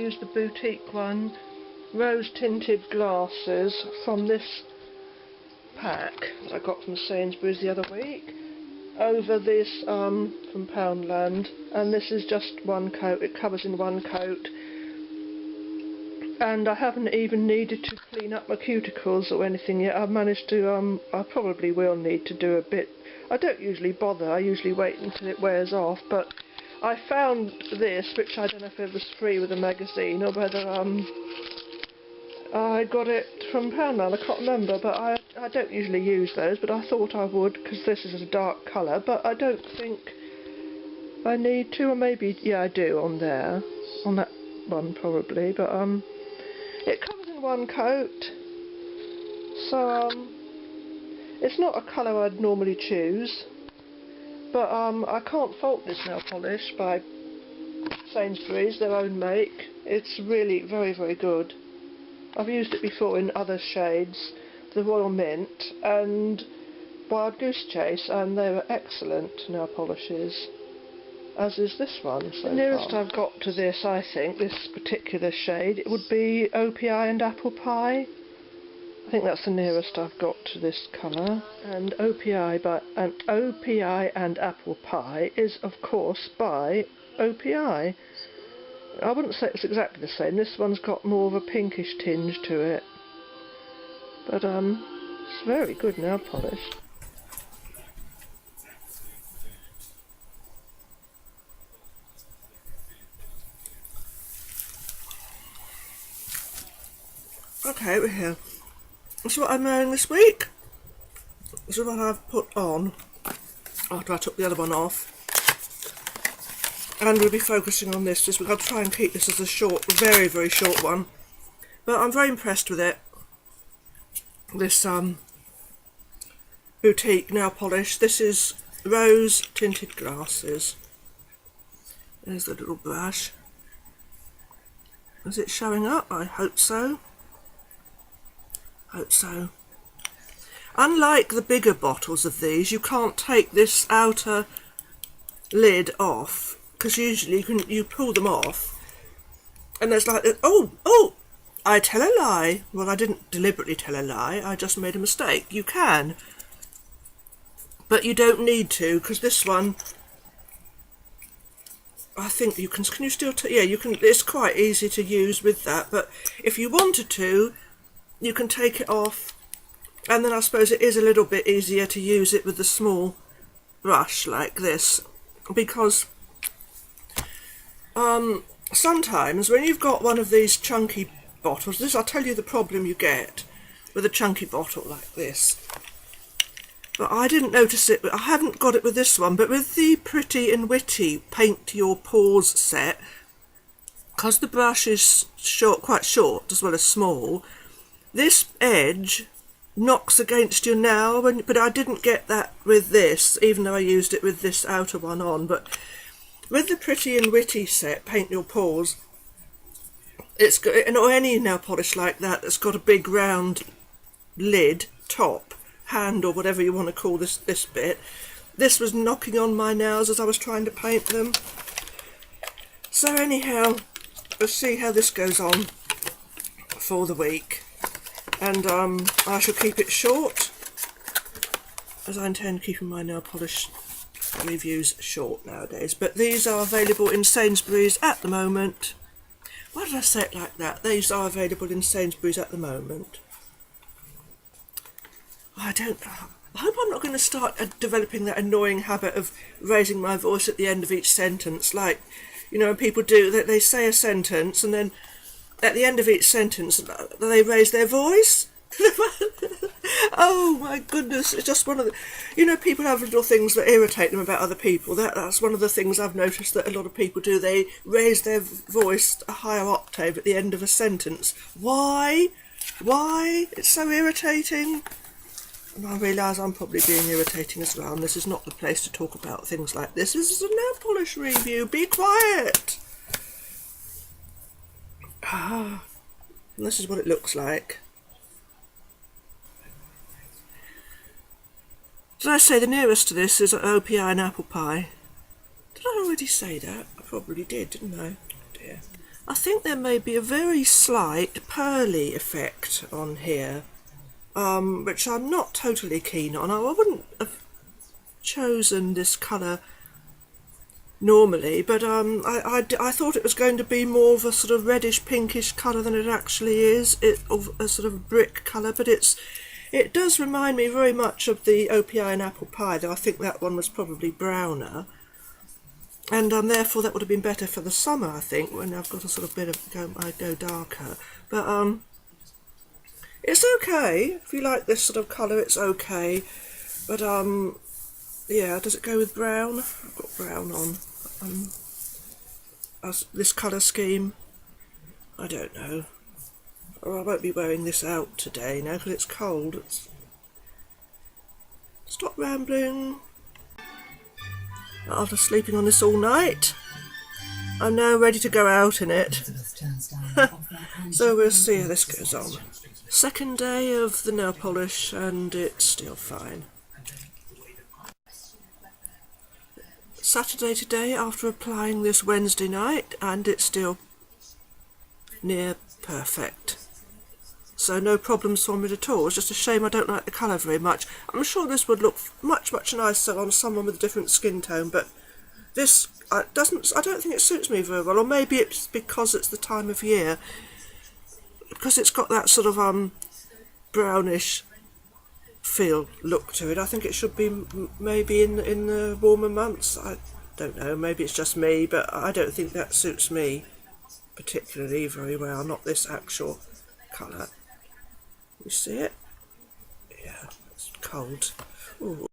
used the boutique one, rose tinted glasses from this pack that I got from Sainsbury's the other week, over this from Poundland, and this is just one coat. It covers in one coat, and I haven't even needed to clean up my cuticles or anything yet. I've managed to, I probably will need to do a bit. I don't usually bother, I usually wait until it wears off, but I found this, which I don't know if it was free with a magazine or whether I got it from Poundland, I can't remember, but I don't usually use those, but I thought I would because this is a dark colour, but I don't think I need to, or maybe, yeah, I do on there, on that one probably, but it comes in one coat, so it's not a colour I'd normally choose, but I can't fault this nail polish by Sainsbury's, their own make. It's really very, very good. I've used it before in other shades, the Royal Mint and Wild Goose Chase, and they were excellent nail polishes, as is this one. So the nearest I've got to this, I think, this particular shade, it would be OPI and Apple Pie. I think that's the nearest I've got to this colour. And OPI and Apple Pie is, of course, by OPI. I wouldn't say it's exactly the same. This one's got more of a pinkish tinge to it. But it's very good nail polish. Okay, we're here. This is what I'm wearing this week. This is what I've put on after I took the other one off. And we'll be focusing on this week. I'll try and keep this as a short, very, very short one. But I'm very impressed with it. This boutique nail polish. This is rose tinted glasses. There's the little brush. Is it showing up? I hope so. Hope so. Unlike the bigger bottles of these, you can't take this outer lid off, because usually you pull them off and there's like, oh, I tell a lie. Well, I didn't deliberately tell a lie, I just made a mistake. You can, but you don't need to, because this one, I think you can you still, yeah, you can, it's quite easy to use with that, but if you wanted to, you can take it off, and then I suppose it is a little bit easier to use it with the small brush like this, because sometimes when you've got one of these chunky bottles, this, I'll tell you the problem you get with a chunky bottle like this, but I didn't notice it, I haven't got it with this one, but with the Pretty and Witty Paint Your Paws set, because the brush is short, quite short as well as small, this edge knocks against your nail, but I didn't get that with this, even though I used it with this outer one on. But with the Pretty and Witty set, Paint Your Paws, it's got, or any nail polish like that that's got a big round lid, top, hand, or whatever you want to call this bit, this was knocking on my nails as I was trying to paint them. So anyhow, we'll see how this goes on for the week. And I shall keep it short, as I intend keeping my nail polish reviews short nowadays. But these are available in Sainsbury's at the moment. Why did I say it like that? These are available in Sainsbury's at the moment. I hope I'm not going to start developing that annoying habit of raising my voice at the end of each sentence. Like, you know, when people do, they say a sentence and then at the end of each sentence they raise their voice. Oh my goodness, it's just one of the, you know, people have little things that irritate them about other people. That's one of the things I've noticed that a lot of people do. They raise their voice a higher octave at the end of a sentence. Why? It's so irritating. And I realise I'm probably being irritating as well, and this is not the place to talk about things like this. This is a nail polish review. Be quiet. And this is what it looks like. Did I say the nearest to this is OPI and Apple Pie? Did I already say that? I probably did, didn't I? Oh dear. I think there may be a very slight pearly effect on here, which I'm not totally keen on. I wouldn't have chosen this colour normally, but I thought it was going to be more of a sort of reddish pinkish colour than it actually is. Of a sort of brick colour, but it does remind me very much of the OPI and apple pie, though I think that one was probably browner. And therefore that would have been better for the summer, I think, when I've got a sort of bit of I go darker. But it's okay if you like this sort of colour. It's okay. But yeah, does it go with brown? I've got brown on. As this colour scheme, I don't know. Or I won't be wearing this out today now because it's cold. Stop rambling. After sleeping on this all night, I'm now ready to go out in it. So we'll see how this goes on. Second day of the nail polish and it's still fine. Saturday today after applying this Wednesday night and it's still near perfect. So no problems from it at all. It's just a shame I don't like the colour very much. I'm sure this would look much nicer on someone with a different skin tone, but this I don't think it suits me very well. Or maybe it's because it's the time of year, because it's got that sort of brownish look to it. I think it should be maybe in the warmer months. I don't know. Maybe it's just me, but I don't think that suits me particularly very well. Not this actual colour. You see it? Yeah, it's cold. Ooh.